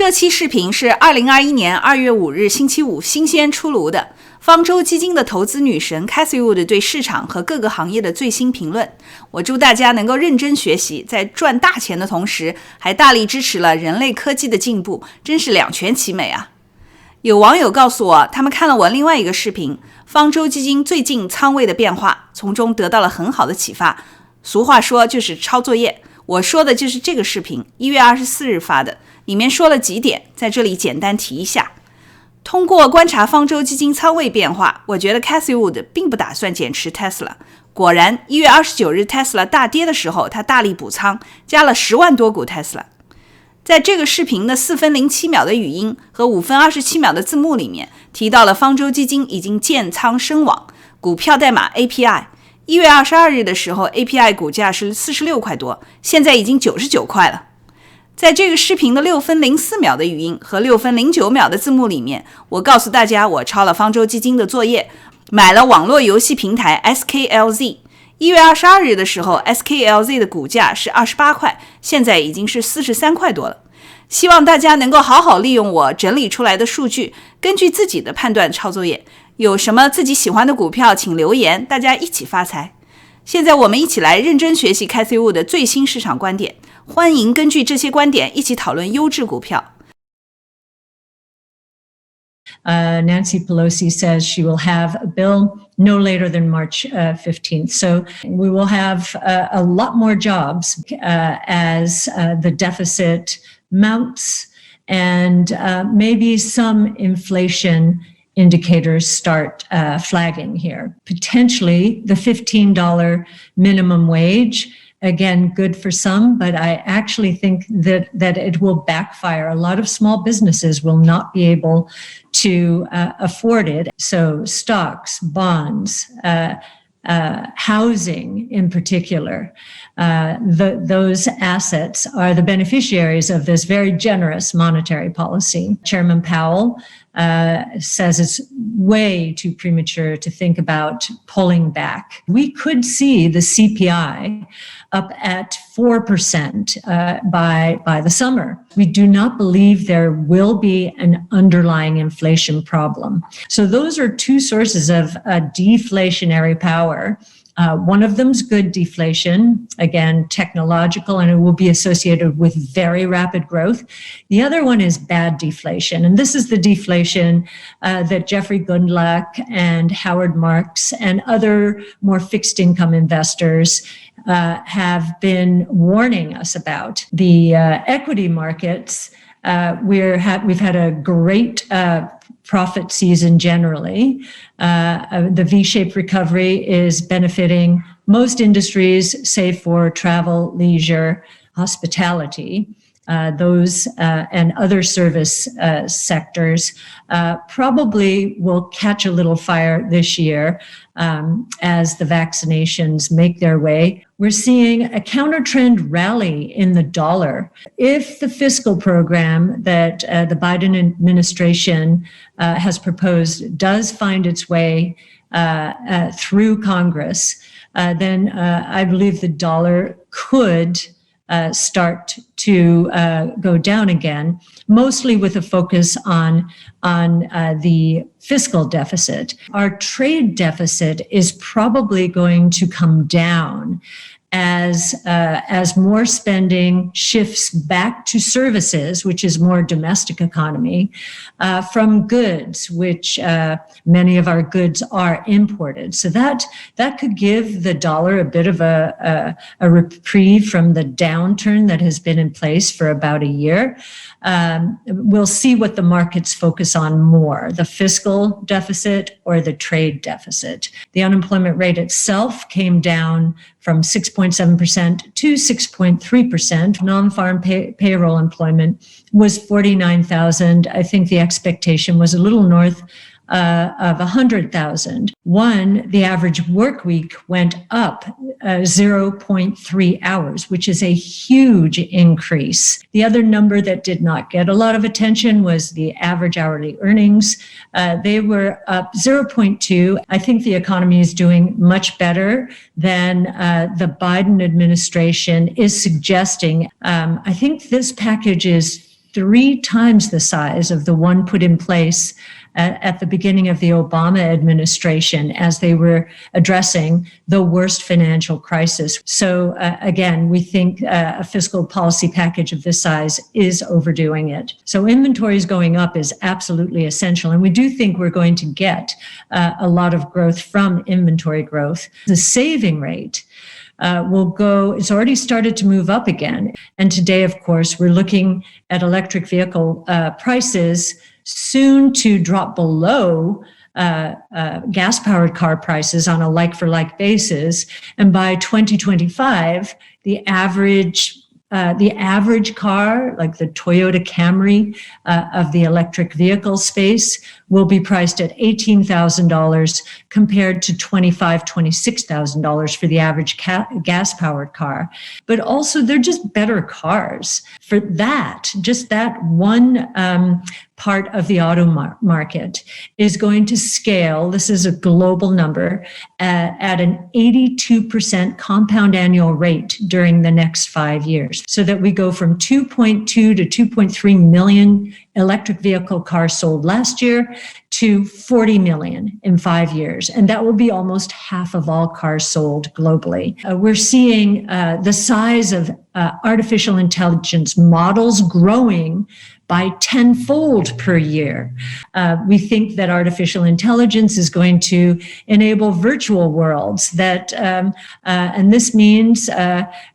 这期视频是2021年2月5日星期五新鲜出炉的方舟基金的投资女神 Cathie Wood 对市场和各个行业的最新评论。我祝大家能够认真学习，在赚大钱的同时还大力支持了人类科技的进步，真是两全其美啊。有网友告诉我，他们看了我另外一个视频，方舟基金最近仓位的变化，从中得到了很好的启发。俗话说就是抄作业，我说的就是这个视频，1月24日发的，里面说了几点，在这里简单提一下。通过观察方舟基金仓位变化，我觉得 Cathie Wood 并不打算减持 Tesla。果然1月29日 Tesla 大跌的时候，他大力补仓，加了10万多股 Tesla。在这个视频的4分07秒的语音和5分27秒的字幕里面，提到了方舟基金已经建仓深网，股票代码 API。1月22日的时候 API 股价是46块多，现在已经99块了。在这个视频的6分04秒的语音和6分09秒的字幕里面，我告诉大家我抄了方舟基金的作业，买了网络游戏平台 SKLZ。1月22日的时候 SKLZ 的股价是28块，现在已经是43块多了。希望大家能够好好利用我整理出来的数据，根据自己的判断抄作业。有什么自己喜欢的股票请留言，大家一起发财。现在我们一起来认真学习 Cathie Wood 的最新市场观点，欢迎根据这些观点一起讨论优质股票。Nancy Pelosi says she will have a bill no later than March 15th. So we will have a lot more jobs as the deficit mounts and maybe some inflation indicators start flagging here. Potentially the $15 minimum wage. Again, good for some, but I actually think that it will backfire. A lot of small businesses will not be able to afford it. So stocks, bonds, housing in particular, those assets are the beneficiaries of this very generous monetary policy. Chairman Powell says it's way too premature to think about pulling back. We could see the CPI up at 4% by the summer. We do not believe there will be an underlying inflation problem. So those are two sources of deflationary power. One of them's good deflation, again, technological, and it will be associated with very rapid growth. The other one is bad deflation, and this is the deflation that Jeffrey Gundlach and Howard Marks and other more fixed income investors have been warning us about. The equity markets, we've had a great profit season generally. The V-shaped recovery is benefiting most industries, save for travel, leisure, hospitality. Those and other service sectors probably will catch a little fire this year as the vaccinations make their way. We're seeing a counter-trend rally in the dollar. If the fiscal program that the Biden administration has proposed does find its way through Congress, then I believe the dollar could start to go down again, mostly with a focus on the fiscal deficit. Our trade deficit is probably going to come down as more spending shifts back to services, which is more domestic economy, from goods, which many of our goods are imported. So that could give the dollar a bit of a reprieve from the downturn that has been in place for about a year. We'll see what the markets focus on more, the fiscal deficit or the trade deficit. The unemployment rate itself came down from 6.7% to 6.3%. Non-farm payroll employment was 49,000. I think the expectation was a little north of 100,000. The average work week went up 0.3 hours, which is a huge increase. The other number that did not get a lot of attention was the average hourly earnings. They were up 0.2. I think the economy is doing much better than the Biden administration is suggesting. I think this package is 3 times the size of the one put in place at the beginning of the Obama administration as they were addressing the worst financial crisis. So again, we think a fiscal policy package of this size is overdoing it. So inventories going up is absolutely essential. And we do think we're going to get a lot of growth from inventory growth. The saving rate will go, it's already started to move up again. And today, of course, we're looking at electric vehicle prices soon to drop below gas-powered car prices on a like-for-like basis. And by 2025, the average car, like the Toyota Camry of the electric vehicle space, will be priced at $18,000 compared to $25,000, $26,000 for the average gas-powered car. But also, they're just better cars. For that, just that one part of the auto market is going to scale, this is a global number, at an 82% compound annual rate during the next 5 years, so that we go from 2.2 to 2.3 million electric vehicle cars sold last year to 40 million in 5 years. And that will be almost half of all cars sold globally. We're seeing the size of artificial intelligence models growing by tenfold per year. We think that artificial intelligence is going to enable virtual worlds that, and this means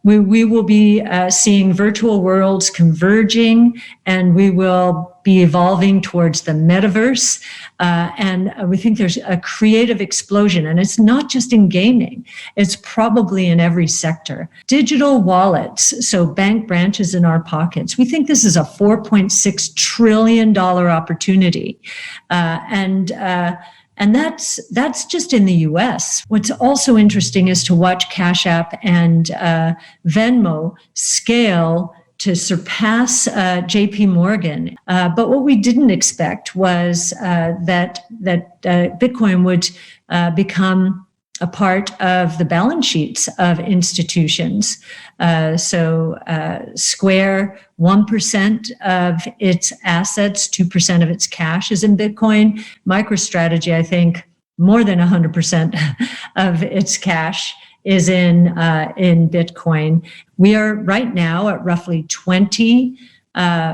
we will be seeing virtual worlds converging, and we will be evolving towards the metaverse. And we think there's a creative explosion, and it's not just in gaming, it's probably in every sector. Digital wallets, so bank branches in our pockets. We think this is a $4.6 trillion opportunity. And that's just in the US. What's also interesting is to watch Cash App and Venmo scale to surpass JP Morgan. But what we didn't expect was that Bitcoin would become a part of the balance sheets of institutions. So Square, 1% of its assets, 2% of its cash is in Bitcoin. MicroStrategy, I think, more than 100% of its cash is in Bitcoin. We are right now at roughly 20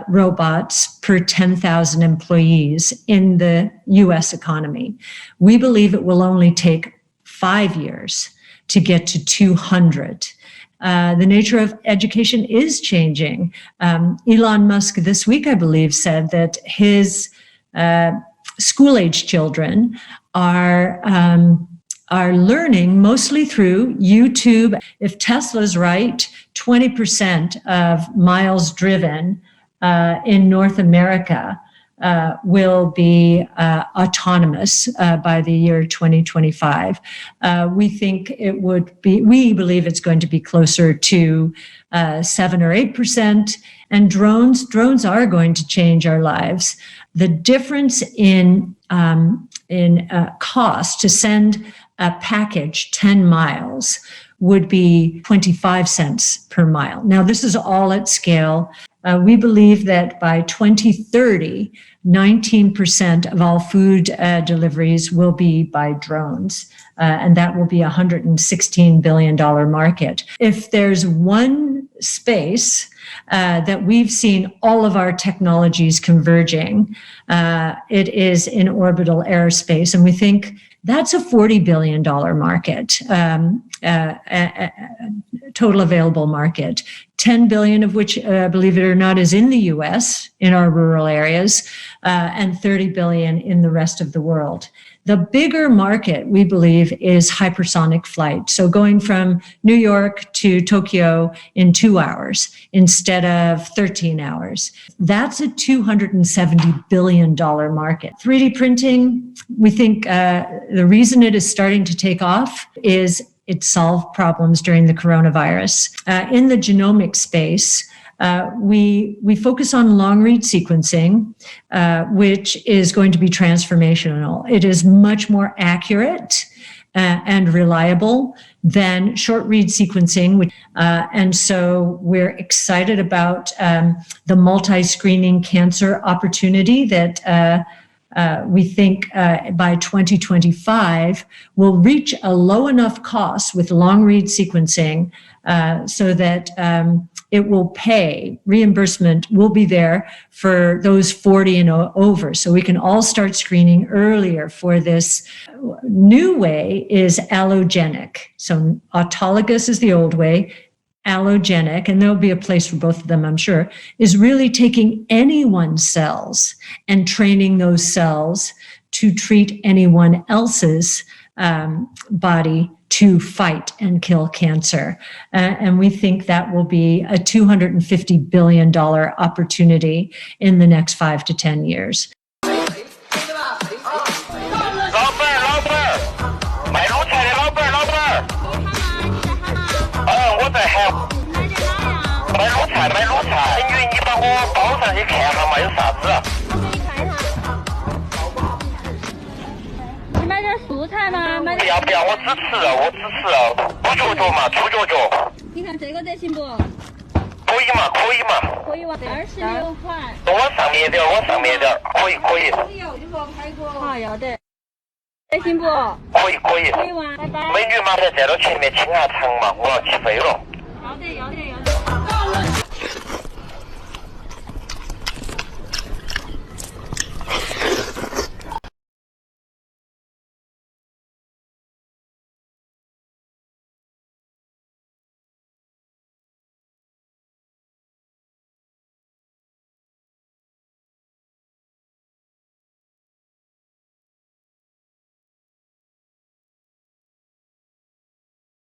robots per 10,000 employees in the US economy. We believe it will only take 5 years to get to 200. The nature of education is changing. Elon Musk this week, I believe, said that his school-age children are learning mostly through YouTube. If Tesla's right, 20% of miles driven in North America will be autonomous by the year 2025. We think it would be, we believe it's going to be closer to 7 or 8%. And drones are going to change our lives. The difference in cost to send a package 10 miles would be 25 cents per mile. Now, this is all at scale. We believe that by 2030, 19% of all food deliveries will be by drones, and that will be a $116 billion market. If there's one space that we've seen all of our technologies converging, it is in orbital aerospace, and we think that's a $40 billion market, total available market. 10 billion of which, believe it or not, is in the US, in our rural areas, and 30 billion in the rest of the world. The bigger market, we believe, is hypersonic flight. So going from New York to Tokyo in 2 hours instead of 13 hours. That's a $270 billion market. 3D printing, we think the reason it is starting to take off is it solved problems during the coronavirus. In the genomic space, we focus on long-read sequencing, which is going to be transformational. It is much more accurate and reliable than short read sequencing. And so we're excited about the multi-screening cancer opportunity that we think by 2025 will reach a low enough cost with long read sequencing so that it will pay. Reimbursement will be there for those 40 and over. So we can all start screening earlier for this. New way is allogenic. So autologous is the old way. Allogenic, and there'll be a place for both of them, I'm sure, is really taking anyone's cells and training those cells to treat anyone else's body to fight and kill cancer. And we think that will be a $250 billion opportunity in the next 5 to 10 years. 买卤菜，英语你把我包上去看下嘛，有啥子？你买点素菜吗？不要，我只吃肉，猪脚脚嘛，猪脚脚。你看这个得行不？可以嘛。可以哇，26块。往上面点，可以。好，要得。行不？可以。可以哇，拜拜。美女麻烦站到前面清下场嘛，我要起飞了。要得。